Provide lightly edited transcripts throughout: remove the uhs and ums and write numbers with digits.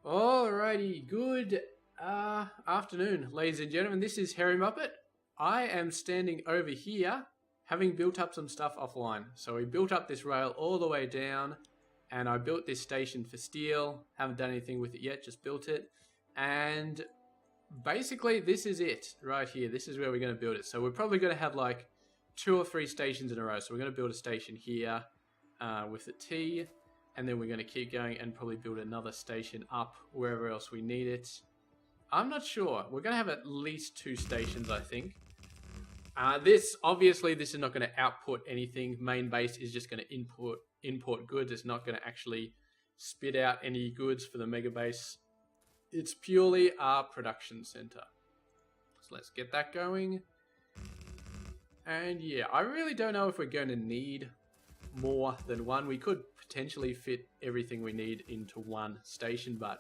Alrighty, good afternoon, ladies and gentlemen. This is Hairymuppet. I am standing over here, having built up some stuff offline. So we built up this rail all the way down, and I built this station for steel. Haven't done anything with it yet, just built it. And basically, this is it right here. This is where we're going to build it. So we're probably going to have like 2 or 3 stations in a row. So we're going to build a station here with the T. And then we're going to keep going and probably build another station up wherever else we need it. I'm not sure. We're going to have at least 2 stations, I think. This is not going to output anything. Main base is just going to import goods. It's not going to actually spit out any goods for the mega base. It's purely our production center. So let's get that going. And yeah, I really don't know if we're going to need more than one. We could potentially fit everything we need into one station, but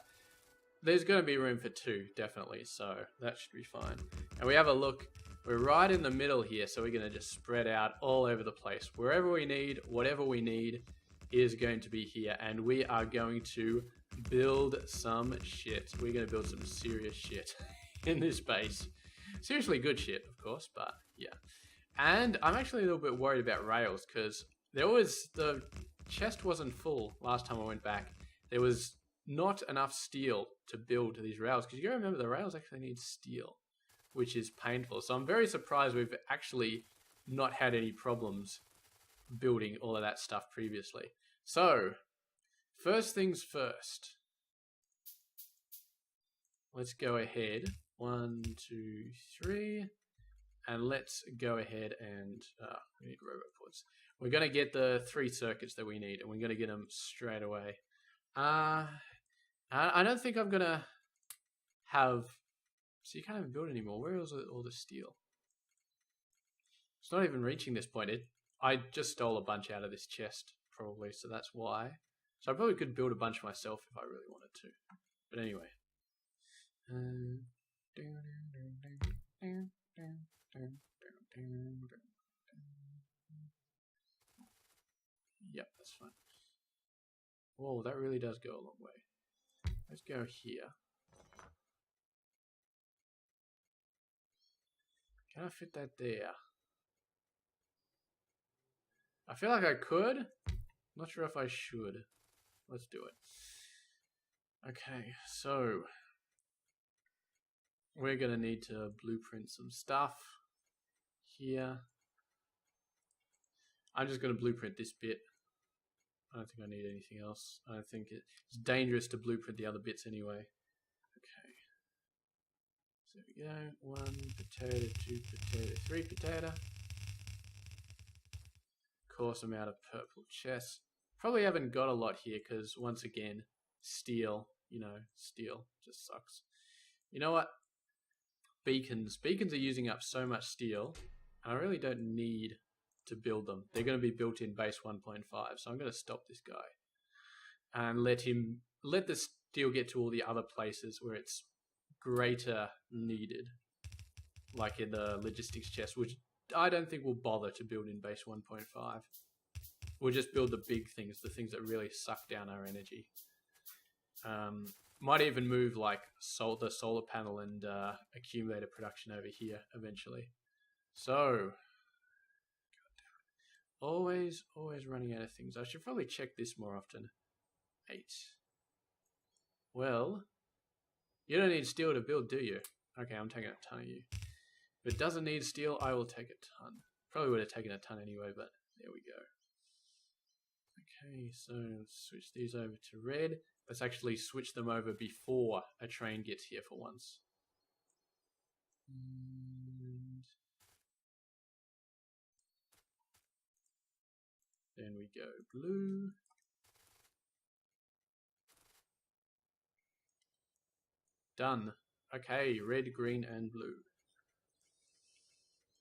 there's going to be room for 2, definitely, so that should be fine. And we have a look, we're right in the middle here, so we're going to just spread out all over the place. Wherever we need, whatever we need is going to be here, and we are going to build some shit. We're going to build some serious shit in this base. Seriously good shit, of course, but yeah. And I'm actually a little bit worried about rails, because the chest wasn't full last time I went back. There was not enough steel to build these rails, because you gotta remember the rails actually need steel, which is painful. So I'm very surprised we've actually not had any problems building all of that stuff previously. So first things first, let's go ahead 1, 2, 3, and let's go ahead and we need roboports. We're going to get the 3 circuits that we need, and we're going to get them straight away. I don't think I'm going to have... So you can't even build anymore. Where is all the steel? It's not even reaching this point. I just stole a bunch out of this chest, probably, so that's why. So I probably could build a bunch myself if I really wanted to. But anyway. Yep, that's fine. Whoa, that really does go a long way. Let's go here. Can I fit that there? I feel like I could. Not sure if I should. Let's do it. Okay, so we're going to need to blueprint some stuff here. I'm just going to blueprint this bit. I don't think I need anything else. I don't think it's dangerous to blueprint the other bits anyway. Okay. So there we go. 1 potato, 2 potato, 3 potato. Course amount of purple chests. Probably haven't got a lot here because, once again, steel. Steel just sucks. You know what? Beacons. Beacons are using up so much steel. I really don't need to build them. They're going to be built in base 1.5, so I'm going to stop this guy and let the steel get to all the other places where it's greater needed, like in the logistics chest, which I don't think we'll bother to build in base 1.5. We'll just build the big things, the things that really suck down our energy. Might even move like the solar panel and accumulator production over here eventually. So always running out of things. I should probably check this more often. 8. Well, you don't need steel to build, do you? Okay, I'm taking a ton of you. If it doesn't need steel, I will take a ton. Probably would have taken a ton anyway, but there we go. Okay, so let's switch these over to red. Let's actually switch them over before a train gets here for once. And then we go blue. Done. Okay, red, green, and blue.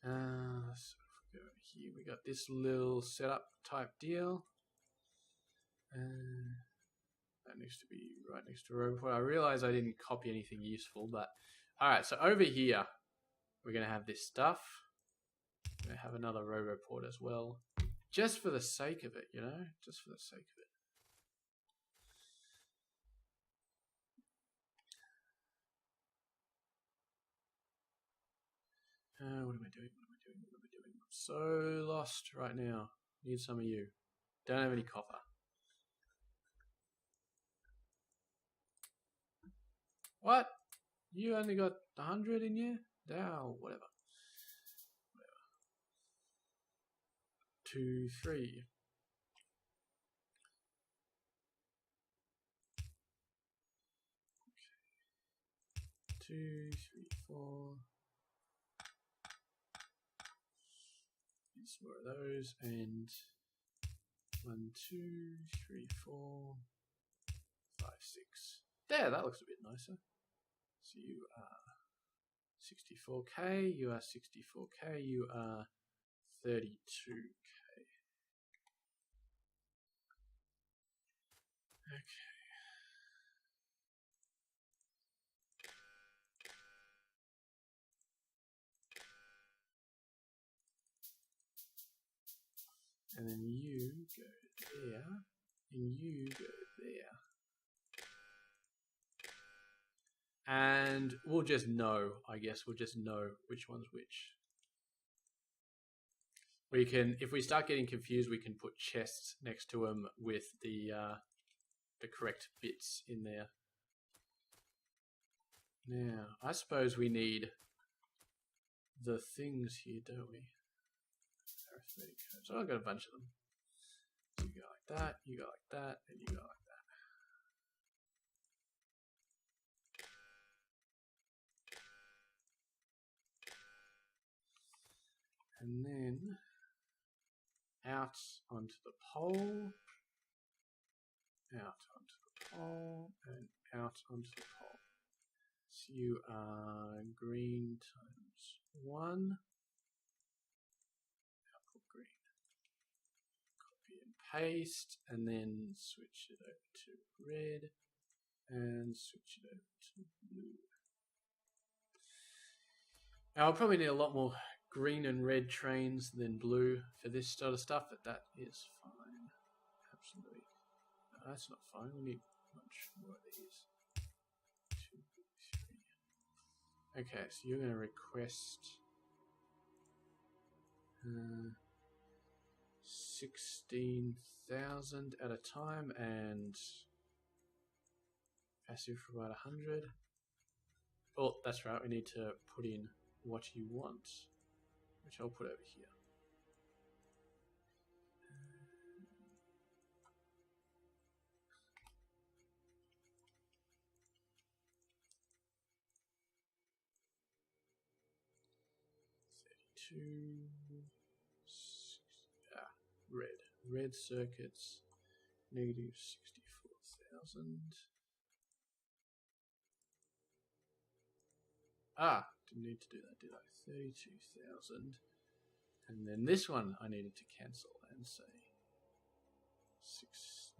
So if we go over here, we got this little setup type deal. That needs to be right next to roboport. I realize I didn't copy anything useful, but alright, so over here we're going to have this stuff. We're going to have another roboport as well. Just for the sake of it, just for the sake of it. What am I doing? What am I doing? What am I doing? I'm so lost right now. Need some of you. Don't have any copper. What? You only got 100 in you? Now, whatever. 2, 3. Okay. 2, 3, 4. Need some more of those. And 1, 2, 3, 4, 5, 6. There, that looks a bit nicer. So you are 64k, you are 64k, you are 32k. Okay. And then you go there, and you go there. And we'll just know, I guess, we'll just know which one's which. We can, if we start getting confused, we can put chests next to them with the correct bits in there. Now, I suppose we need the things here, don't we? Arithmetic codes. So I've got a bunch of them. So you go like that, you go like that, and you go like that. And then out onto the pole, out onto the pole, and out onto the pole. So you are green times 1. Output green. Copy and paste, and then switch it over to red, and switch it over to blue. Now I'll probably need a lot more green and red trains than blue for this sort of stuff, but that is fine. Absolutely. No, that's not fine. We need much more of these. 2, 3. Okay, so you're going to request 16,000 at a time and passive for about 100. Oh, that's right. We need to put in what you want, which I'll put over here. Red circuits, negative 64,000. Didn't need to do that, did I? 32,000. And then this one I needed to cancel and say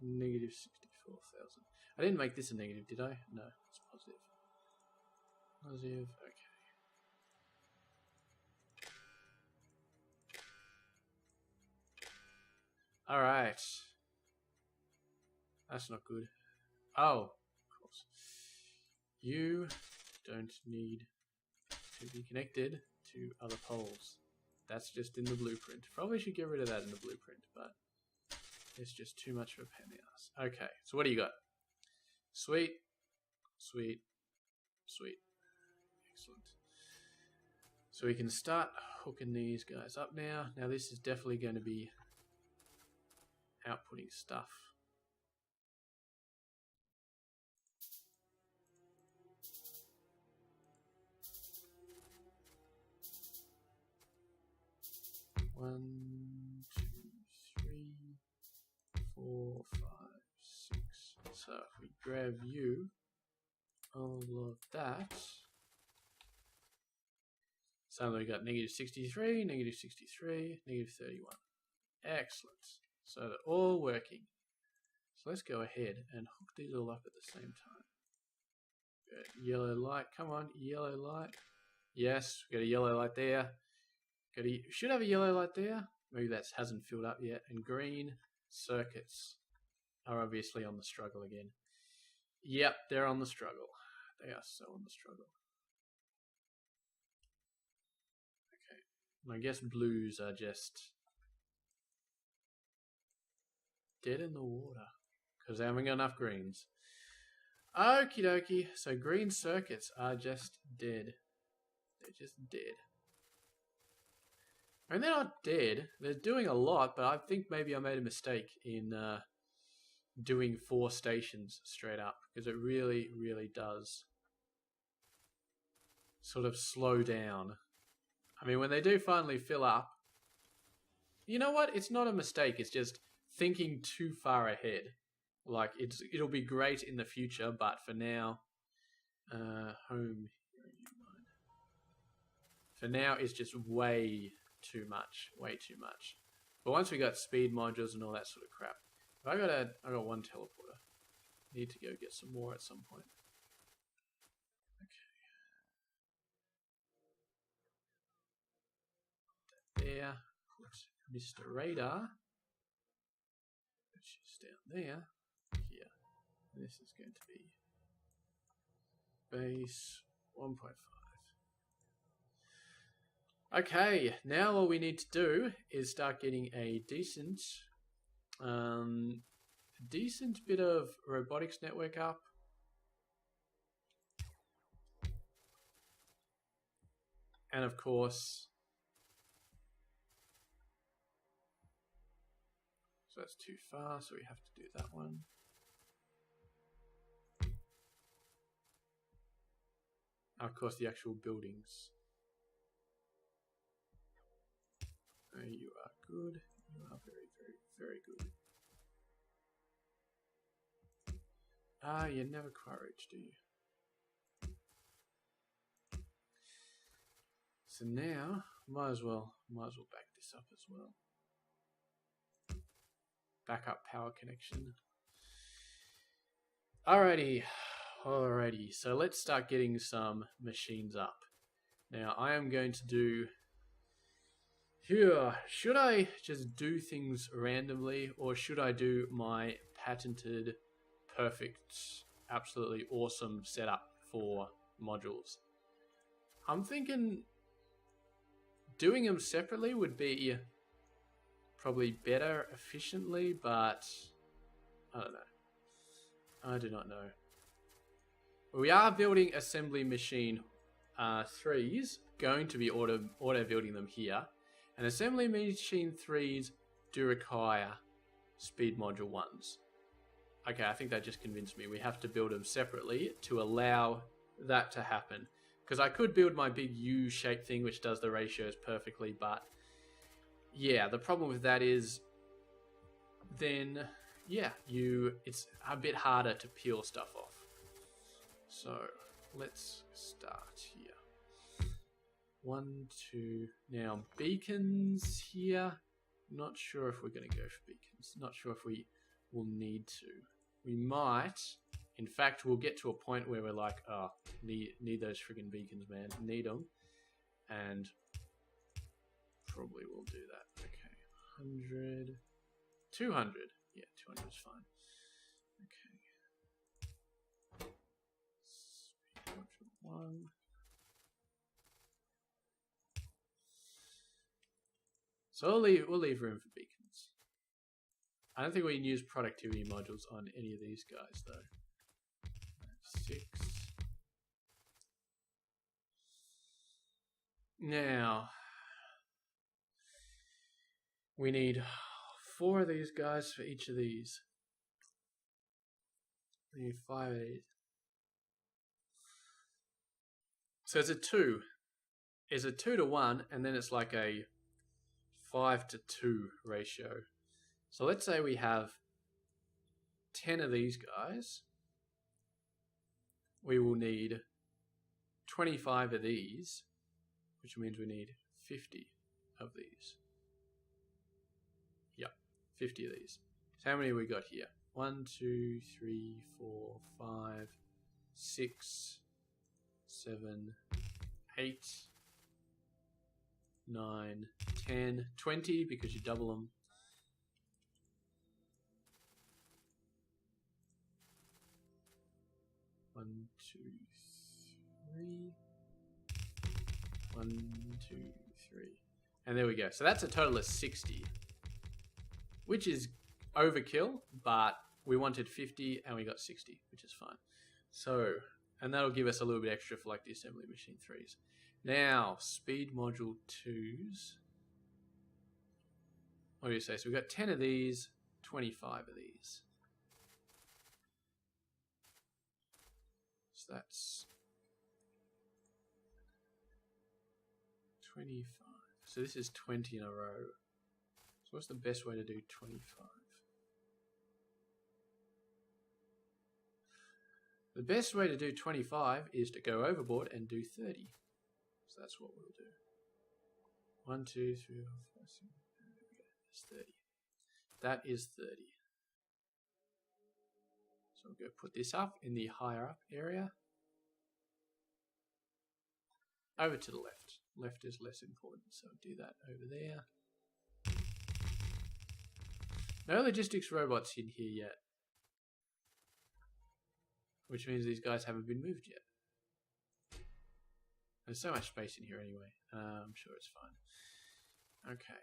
negative 64,000. I didn't make this a negative, did I? No, it's positive. Positive, okay. Alright. That's not good. Oh, of course. You don't need to be connected to other poles. That's just in the blueprint. Probably should get rid of that in the blueprint, but it's just too much of a pain in the ass. Okay, so what do you got? Sweet, sweet, sweet. Excellent. So we can start hooking these guys up now. Now this is definitely going to be outputting stuff. One, 2, 3, 4, 5, 6. So if we grab you, all of that. So we got negative 63, negative 63, negative 31. Excellent. So they're all working. So let's go ahead and hook these all up at the same time. Good. Yellow light, come on, yellow light. Yes, we got a yellow light there. Should have a yellow light there. Maybe that hasn't filled up yet. And green circuits are obviously on the struggle again. Yep, they're on the struggle. They are so on the struggle. I guess blues are just dead in the water because they haven't got enough greens. Okie dokie. So green circuits are just dead. They're just dead. And they're not dead. They're doing a lot, but I think maybe I made a mistake in doing 4 stations straight up because it really, really does sort of slow down. I mean, when they do finally fill up, you know what? It's not a mistake. It's just thinking too far ahead. Like, it'll be great in the future, but for now, home. For now, it's just way too much. Way too much. But once we got speed modules and all that sort of crap, I got 1 teleporter. Need to go get some more at some point. There, put Mr. Radar, which is down there, here. And this is going to be base 1.5. Okay, now all we need to do is start getting a decent bit of robotics network up. And of course, so that's too far, so we have to do that one. And of course, the actual buildings. You are good. You are very, very, very good. Ah, you never quite do you? So now, might as well back this up as well. Backup power connection. Alrighty. So let's start getting some machines up. Now I am going to do here. Should I just do things randomly, or should I do my patented, perfect, absolutely awesome setup for modules? I'm thinking doing them separately would be probably better efficiently, but I don't know. I do not know. We are building assembly machine 3s, going to be auto building them here. And assembly machine 3s do require speed module 1s. Okay, I think that just convinced me. We have to build them separately to allow that to happen. Because I could build my big U-shaped thing, which does the ratios perfectly, but yeah, the problem with that is then, yeah, it's a bit harder to peel stuff off. So let's start here. 1, 2. Now beacons here. Not sure if we're going to go for beacons. Not sure if we will need to. We might. In fact, we'll get to a point where we're like, oh, need those friggin' beacons, man. Need them. And probably will do that. Okay. 100. 200. Yeah, 200 is fine. Okay. Speed module 1. So we'll leave room for beacons. I don't think we can use productivity modules on any of these guys though. 6. Now we need 4 of these guys for each of these. We need 5 of these. So it's a 2. It's a 2 to 1, and then it's like a 5 to 2 ratio. So let's say we have 10 of these guys. We will need 25 of these, which means we need 50 of these. Yep, 50 of these. So how many have we got here? 1, 2, 3, 4, 5, 6, 7, 8, 9, 10, 20 because you double them. 1, 2, 3. 1, 2, 3. And there we go. So that's a total of 60, which is overkill, but we wanted 50 and we got 60, which is fine. So, and that'll give us a little bit extra for like the assembly machine 3s. Now, speed module 2s. What do you say? So we've got 10 of these, 25 of these. So that's 25. So this is 20 in a row. So what's the best way to do 25? The best way to do 25 is to go overboard and do 30. So that's what we'll do. 1, 2, 3, 4, 5, 6. There we go. That's 30. That is 30. So we'll go put this up in the higher up area. Over to the left. Left is less important, so do that over there. No logistics robots in here yet. Which means these guys haven't been moved yet. There's so much space in here anyway. I'm sure it's fine. Okay.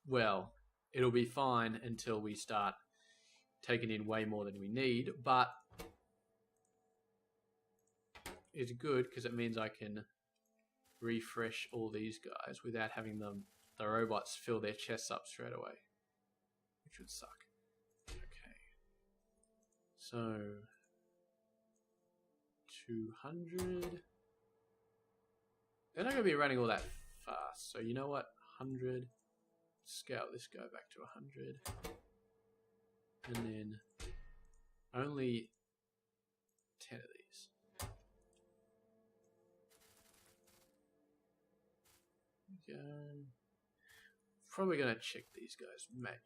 Well, it'll be fine until we start taking in way more than we need, but it's good because it means I can refresh all these guys without having the robots fill their chests up straight away, which would suck. Okay. So 200. They're not going to be running all that fast. So you know what? 100. Scale this guy back to 100. And then only 10 of these. Go. Probably going to check these guys manually.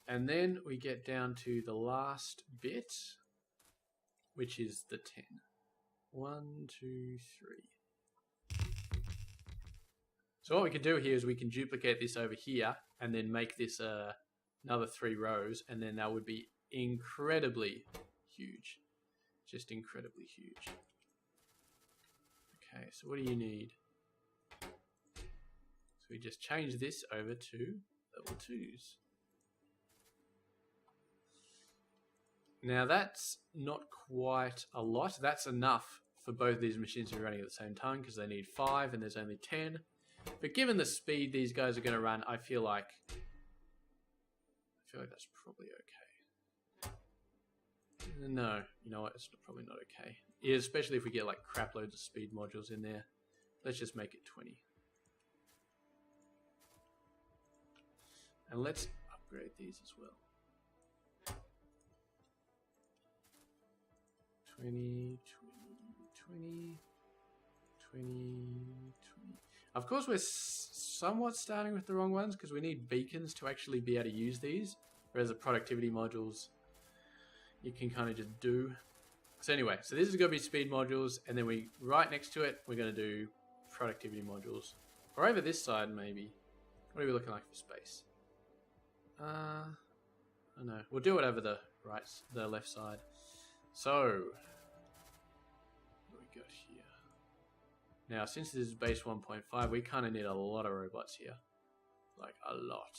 And then we get down to the last bit, which is the 10. 1, 2, 3. So what we can do here is we can duplicate this over here and then make this another 3 rows, and then that would be incredibly huge. Just incredibly huge. Okay, so what do you need? So we just change this over to level 2s. Now that's not quite a lot. That's enough for both these machines to be running at the same time because they need 5 and there's only 10. But given the speed these guys are going to run, I feel like that's probably okay. No, you know what? It's probably not okay. Yeah, especially if we get like crap loads of speed modules in there. Let's just make it 20. And let's upgrade these as well. 20, 20, 20, 20, 20. Of course, we're somewhat starting with the wrong ones because we need beacons to actually be able to use these, whereas the productivity modules you can kind of just do. So anyway, so this is going to be speed modules, and then we right next to it we're going to do productivity modules. Or over this side maybe. What are we looking like for space? I don't know. We'll do it over the left side. So, what do we got here? Now, since this is base 1.5, we kind of need a lot of robots here. Like, a lot.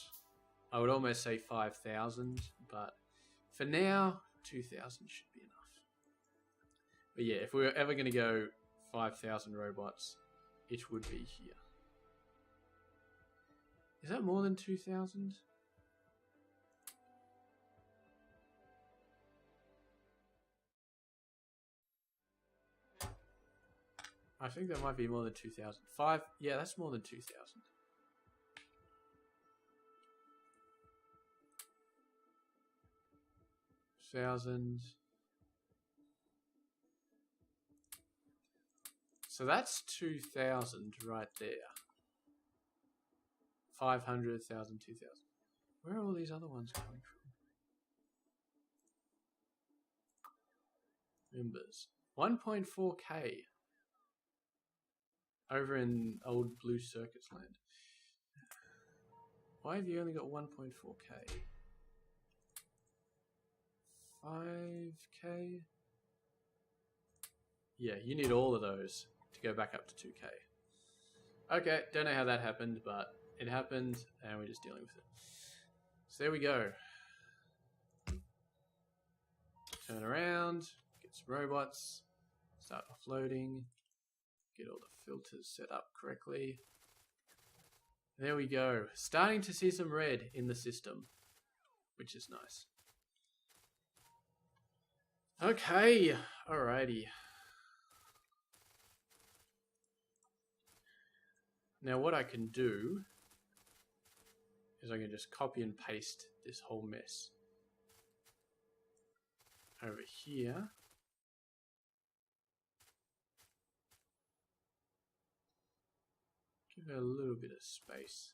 I would almost say 5,000, but for now, 2,000 should be enough. But yeah, if we were ever going to go 5,000 robots, it would be here. Is that more than 2,000? I think that might be more than 2,000. 5, yeah, that's more than 2,000. So that's 2,000 right there. 500, 1,000, 2,000. Where are all these other ones coming from? Members. 1.4k. Over in old Blue Circuits land. Why have you only got 1.4k? 5k. Yeah, you need all of those to go back up to 2k. Okay, don't know how that happened, but it happened and we're just dealing with it. So there we go. Turn around, get some robots, start offloading, get all the filters set up correctly. There we go. Starting to see some red in the system, which is nice. Okay, alrighty. Now what I can do is I can just copy and paste this whole mess over here. Give it a little bit of space,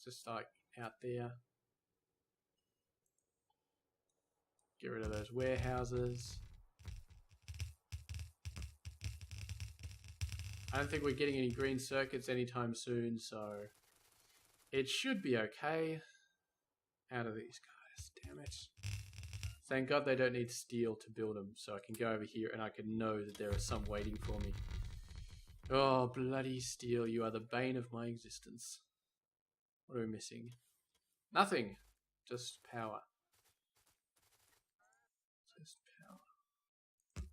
just like out there. Get rid of those warehouses. I don't think we're getting any green circuits anytime soon, so it should be okay. Out of these guys, damn it. Thank God they don't need steel to build them, so I can go over here and I can know that there are some waiting for me. Oh, bloody steel, you are the bane of my existence. What are we missing? Nothing. Just power. Just power.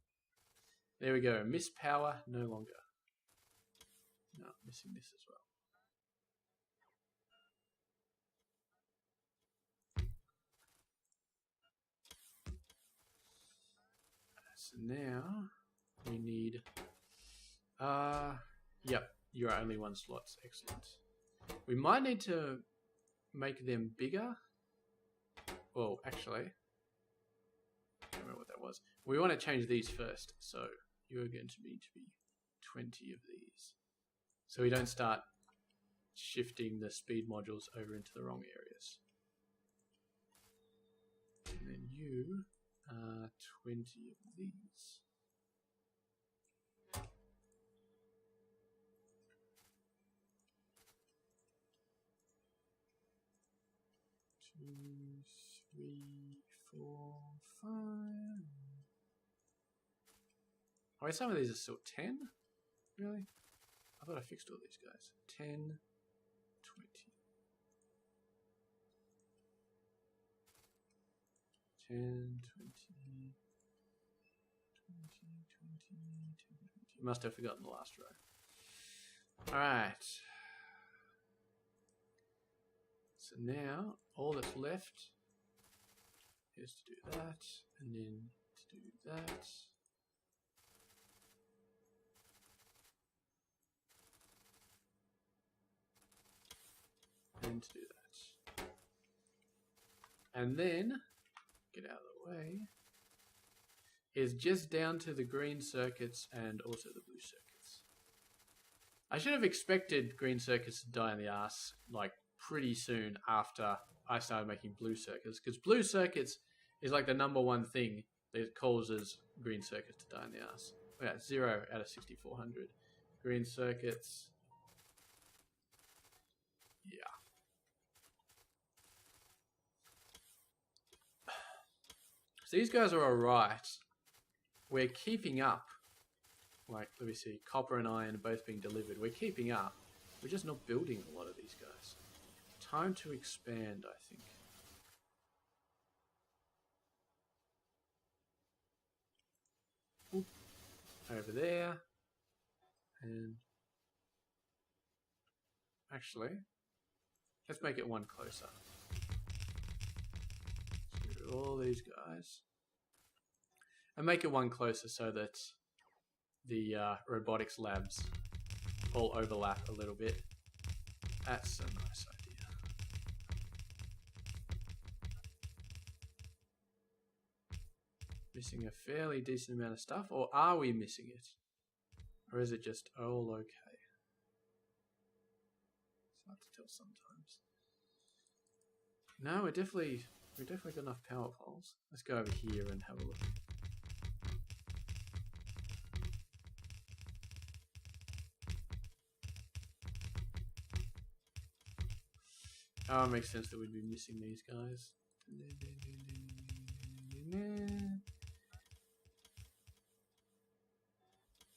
There we go. Miss power no longer. No, missing this as well. So now we need yep, you are only one slots. Excellent. We might need to make them bigger. Well, actually, I don't remember what that was. We want to change these first. So you're going to need to be 20 of these. So we don't start shifting the speed modules over into the wrong areas. And then you are 20 of these. Two, three, four, 5. Oh, wait, some of these are still 10? Really? I thought I fixed all these guys. 10, 20. 10, 20, 20, 20. You must have forgotten the last row. Alright. So now, all that's left is to do that, and then to do that. And to do that. And then, get out of the way, is just down to the green circuits and also the blue circuits. I should have expected green circuits to die in the ass, like, pretty soon after I started making blue circuits, because blue circuits is like the #1 thing that causes green circuits to die in the ass. Yeah, 0 out of 6,400. Green circuits. Yeah. So these guys are alright. We're keeping up. Like, let me see, copper and iron both being delivered. We're keeping up. We're just not building a lot of these guys. Time to expand, I think. Oop. Over there. And actually, let's make it one closer. So all these guys. And make it one closer so that the robotics labs all overlap a little bit. That's a nice idea. Missing a fairly decent amount of stuff, or are we missing it? Or is it just all okay? It's hard to tell sometimes. No, we definitely got enough power poles. Let's go over here and have a look. Oh, it makes sense that we'd be missing these guys.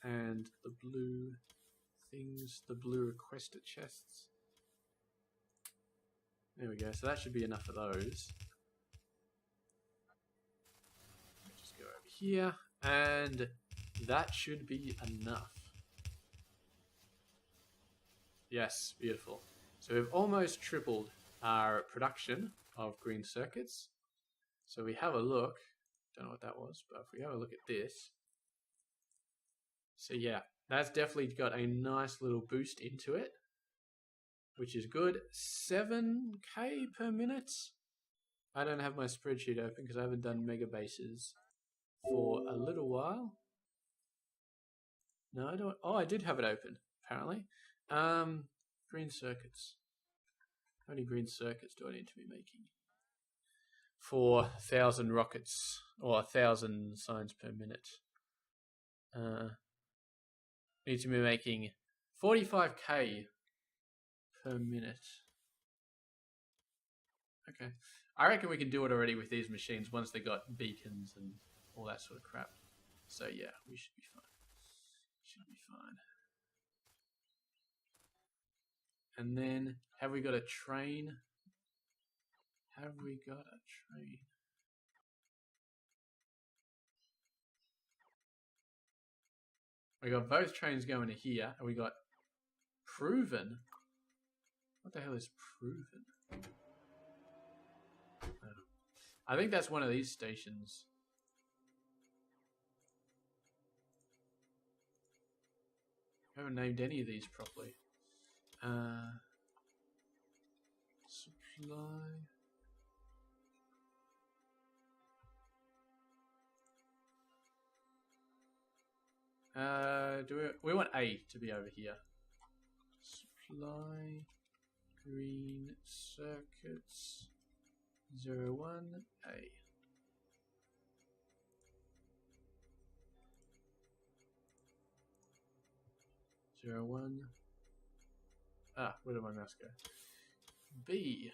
and the blue things, the blue requester chests. There we go. So that should be enough of those. Just go over here, and that should be enough. Yes, beautiful. So we've almost tripled our production of green circuits. So we have a look. Don't know what that was, but if we have a look at this. So yeah, that's definitely got a nice little boost into it, which is good. 7k per minute. I don't have my spreadsheet open because I haven't done mega bases for a little while. No, I don't. Oh, I did have it open, apparently. Green circuits. How many green circuits do I need to be making? For 1,000 rockets, or 1,000 signs per minute. Need to be making 45k per minute. Okay. I reckon we can do it already with these machines once they got beacons and all that sort of crap. So yeah, we should be fine. Should be fine. And then, have we got a train? Have we got a train? We got both trains going to here, and we got proven. What the hell is proven? Oh. I think that's one of these stations. I haven't named any of these properly. Supply. We want A to be over here. Supply green circuits 01A. Zero one. Ah, where did my mouse go? B.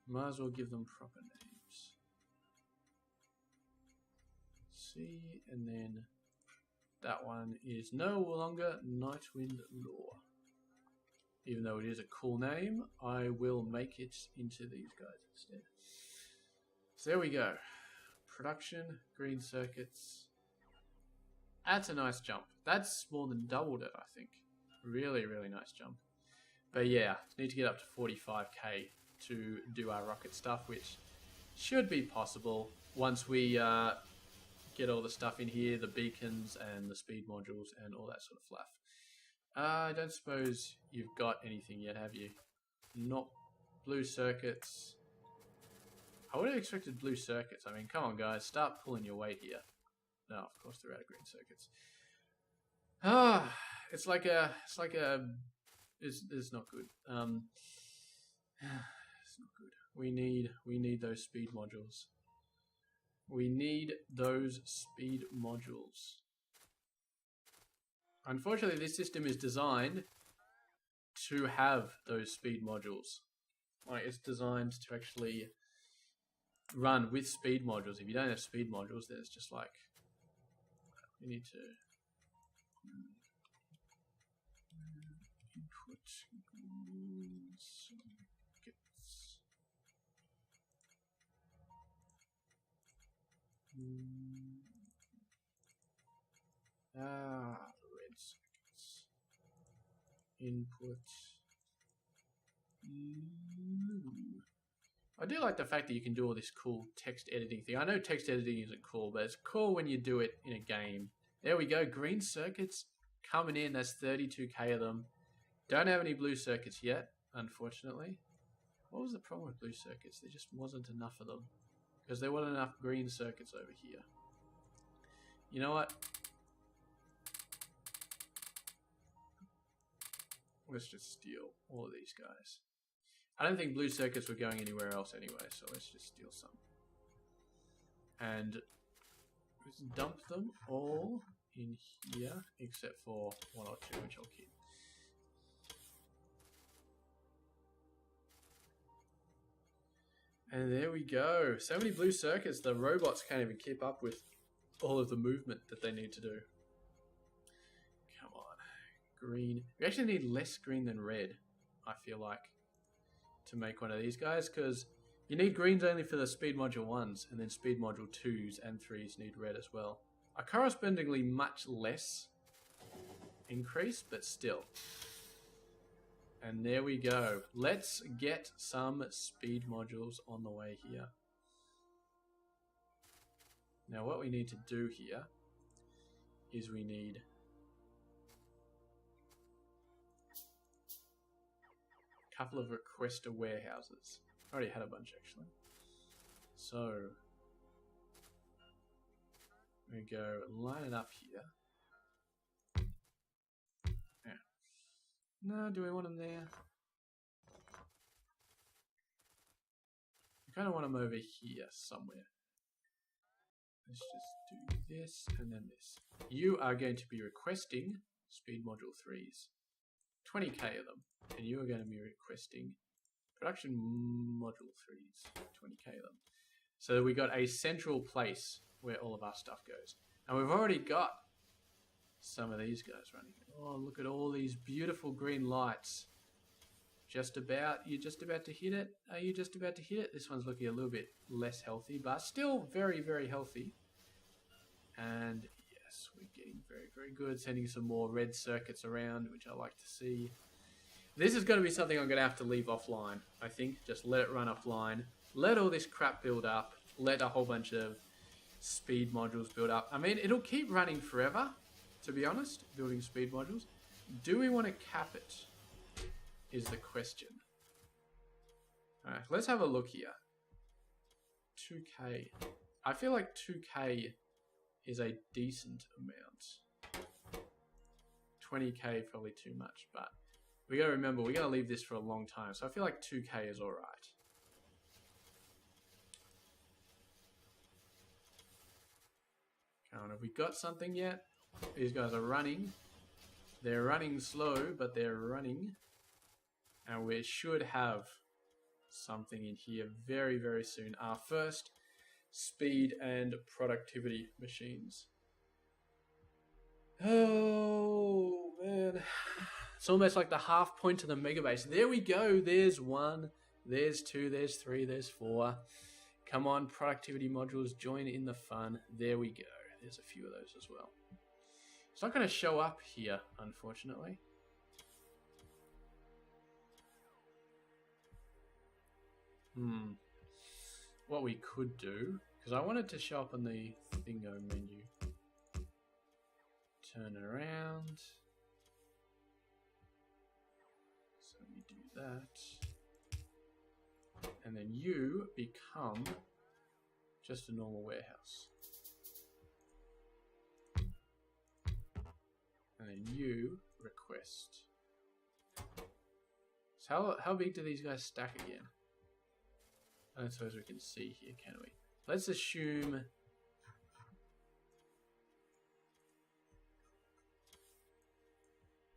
Might as well give them proper names. C, and then that one is no longer Nightwind Law. Even though it is a cool name, I will make it into these guys instead. So there we go. Production, green circuits. That's a nice jump. That's more than doubled it, I think. Really, really nice jump. But yeah, need to get up to 45k to do our rocket stuff, which should be possible once we get all the stuff in here, the beacons and the speed modules and all that sort of fluff. I don't suppose you've got anything yet, have you? Not blue circuits. I would have expected blue circuits. I mean, come on, guys, start pulling your weight here. No, of course they're out of green circuits. Ah, it's not good. It's not good. We need those speed modules. We need those speed modules. Unfortunately, this system is designed to have those speed modules. Like, it's designed to actually run with speed modules. If you don't have speed modules, then it's just like, you need to input circuits. Red circuits. Input. I do like the fact that you can do all this cool text editing thing. I know text editing isn't cool, but it's cool when you do it in a game. There we go. Green circuits coming in. That's 32k of them. Don't have any blue circuits yet, unfortunately. What was the problem with blue circuits? There just wasn't enough of them. Because there weren't enough green circuits over here. You know what? Let's just steal all of these guys. I don't think blue circuits were going anywhere else anyway, so let's just steal some. And let's dump them all in here, except for one or two, which I'll keep. And there we go. So many blue circuits, the robots can't even keep up with all of the movement that they need to do. Come on. Green. We actually need less green than red, I feel like, to make one of these guys, because you need greens only for the speed module 1s, and then speed module 2s and 3s need red as well. A correspondingly much less increase, but still. And there we go. Let's get some speed modules on the way here. Now what we need to do here is we need a couple of requester warehouses. I already had a bunch actually. So we go line it up here. Yeah. No, do we want them there? I kind of want them over here somewhere. Let's just do this and then this. You are going to be requesting speed module 3s. 20k of them. And you are going to be requesting production module 3s. 20k of them. So we got a central place where all of our stuff goes. And we've already got some of these guys running. Oh, look at all these beautiful green lights. Just about, you're just about to hit it. Are you just about to hit it? This one's looking a little bit less healthy, but still very, very healthy. And yes, we're getting very, very good. Sending some more red circuits around, which I like to see. This is going to be something I'm going to have to leave offline, I think. Just let it run offline. Let all this crap build up. Let a whole bunch of speed modules build up. I mean, it'll keep running forever, to be honest, building speed modules. Do we want to cap it? Is the question. Alright, let's have a look here. 2k. I feel like 2k is a decent amount. 20k probably too much, but we gotta remember, we're gonna leave this for a long time, so I feel like 2k is alright. Come on, have we got something yet? These guys are running. They're running slow, but they're running. And we should have something in here very, very soon. Our first speed and productivity machines. Oh, man. It's almost like the half point to the mega base. There we go. There's 1, there's 2, there's 3, there's 4. Come on, productivity modules, join in the fun. There we go. There's a few of those as well. It's not going to show up here, unfortunately. What we could do, because I wanted to show up on the bingo menu. Turn around. So we do that. And then you become just a normal warehouse. And then you request. So how big do these guys stack again? I don't suppose we can see here, can we? Let's assume...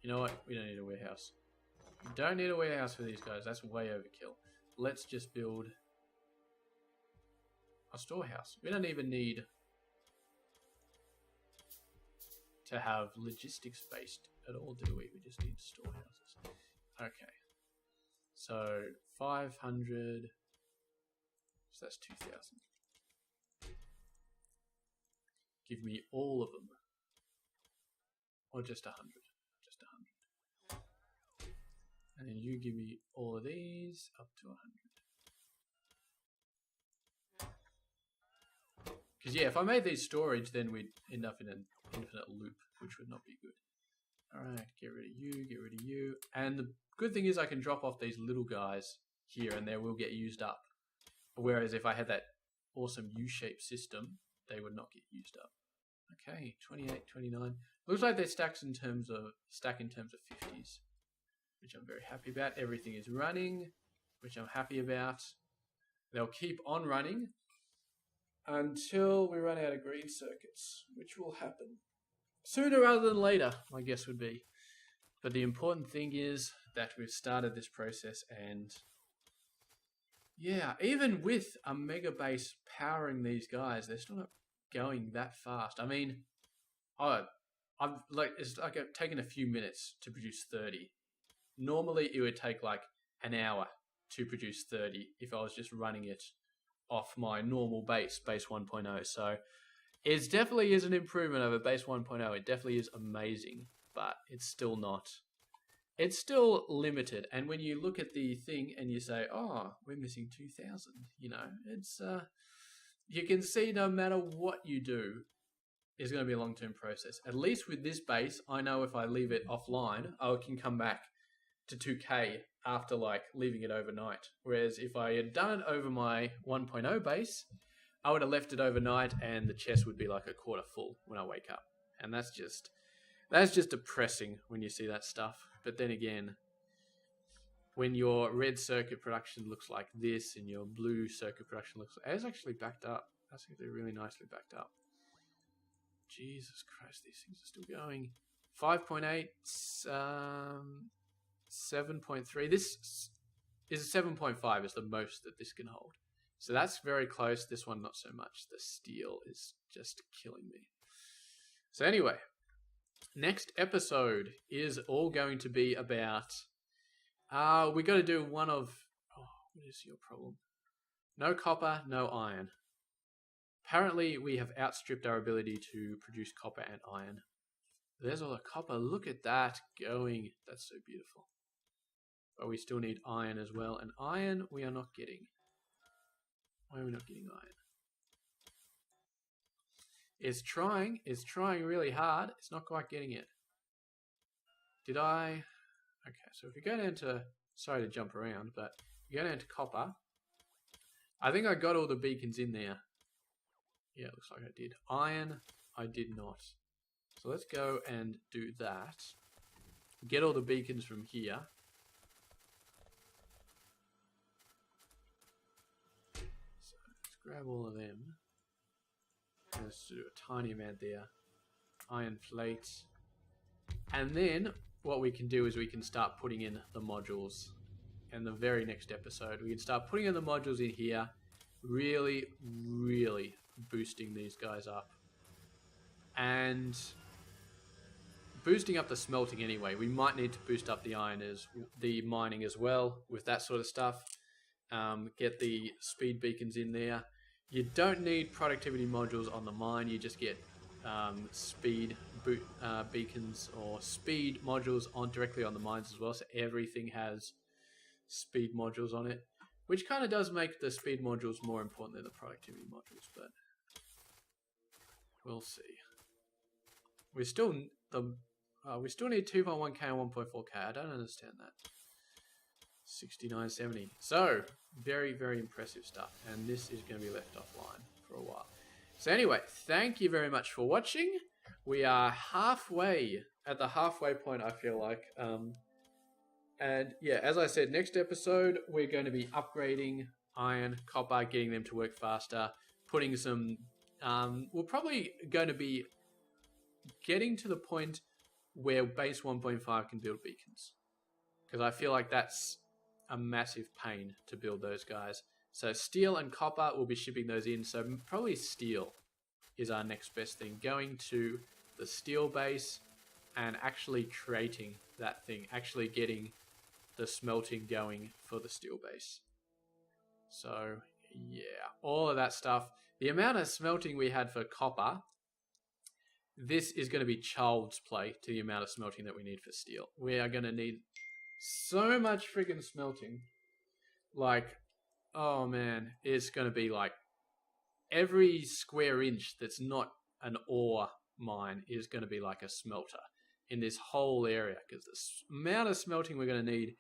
You know what? We don't need a warehouse. We don't need a warehouse for these guys. That's way overkill. Let's just build a storehouse. We don't even need to have logistics based at all, do we? We just need storehouses. Okay. So 500... So that's 2,000. Give me all of them. Or just 100. Just 100. And then you give me all of these up to 100. Because yeah, if I made these storage, then we'd end up in an infinite loop, which would not be good. Alright, get rid of you, get rid of you. And the good thing is I can drop off these little guys here and they will get used up. Whereas if I had that awesome U-shaped system, they would not get used up. Okay, 28, 29. Looks like they stack in terms of 50s, which I'm very happy about. Everything is running, which I'm happy about. They'll keep on running until we run out of green circuits, which will happen sooner rather than later, my guess would be. But the important thing is that we've started this process and Yeah, even with a mega base powering these guys, they're still not going that fast. I mean, it's like I've taken a few minutes to produce 30. Normally, it would take like an hour to produce 30 if I was just running it off my normal base 1.0. So it definitely is an improvement over base 1.0. It definitely is amazing, but it's still not. It's still limited. And when you look at the thing and you say, oh, we're missing 2,000, it's you can see no matter what you do, it's going to be a long-term process. At least with this base, I know if I leave it offline, I can come back to 2K after like leaving it overnight. Whereas if I had done it over my 1.0 base, I would have left it overnight and the chest would be like a quarter full when I wake up. And that's just depressing when you see that stuff. But then again, when your red circuit production looks like this and your blue circuit production looks like... It's actually backed up. That's actually really nicely backed up. Jesus Christ, these things are still going. 5.8, 7.3. This is 7.5 is the most that this can hold. So that's very close. This one, not so much. The steel is just killing me. So anyway, next episode is all going to be about... we got to do one of... Oh, what is your problem? No copper, no iron. Apparently, we have outstripped our ability to produce copper and iron. There's all the copper. Look at that going. That's so beautiful. But we still need iron as well. And iron, we are not getting. Why are we not getting iron? It's trying really hard. It's not quite getting it. Did I? Okay, so if we go down to... Sorry to jump around, but if we go down to copper, I think I got all the beacons in there. Yeah, it looks like I did. Iron, I did not. So let's go and do that. Get all the beacons from here. So let's grab all of them. Let's do a tiny amount there. Iron plates. And then what we can do is we can start putting in the modules. In the very next episode, we can start putting in the modules in here. Really, really boosting these guys up. And boosting up the smelting anyway. We might need to boost up the the mining as well with that sort of stuff. Get the speed beacons in there. You don't need productivity modules on the mine. You just get speed beacons or speed modules directly on the mines as well. So everything has speed modules on it, which kind of does make the speed modules more important than the productivity modules, but we'll see. We still need 2.1k and 1.4k. I don't understand that. 69.70. So very, very impressive stuff, and this is going to be left offline for a while. So anyway, thank you very much for watching. We are halfway at the halfway point, I feel like. And yeah, as I said, next episode we're going to be upgrading iron, copper, getting them to work faster, putting some. We're probably going to be getting to the point where base 1.5 can build beacons, because I feel like that's a massive pain to build those guys. So steel and copper, we'll be shipping those in. So probably steel is our next best thing. Going to the steel base and actually creating that thing, actually getting the smelting going for the steel base. So yeah, all of that stuff. The amount of smelting we had for copper, this is going to be child's play to the amount of smelting that we need for steel. We are going to need so much friggin' smelting. Like, oh man, it's going to be like every square inch that's not an ore mine is going to be like a smelter in this whole area, because the amount of smelting we're going to need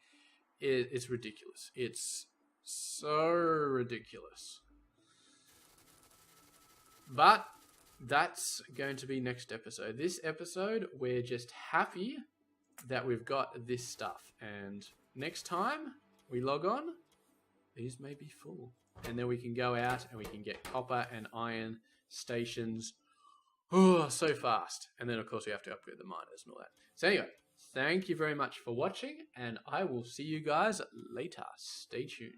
is ridiculous. It's so ridiculous. But that's going to be next episode. This episode, we're just happy that we've got this stuff. And next time we log on, these may be full. And then we can go out and we can get copper and iron stations. Oh, so fast. And then, of course, we have to upgrade the miners and all that. So anyway, thank you very much for watching, and I will see you guys later. Stay tuned.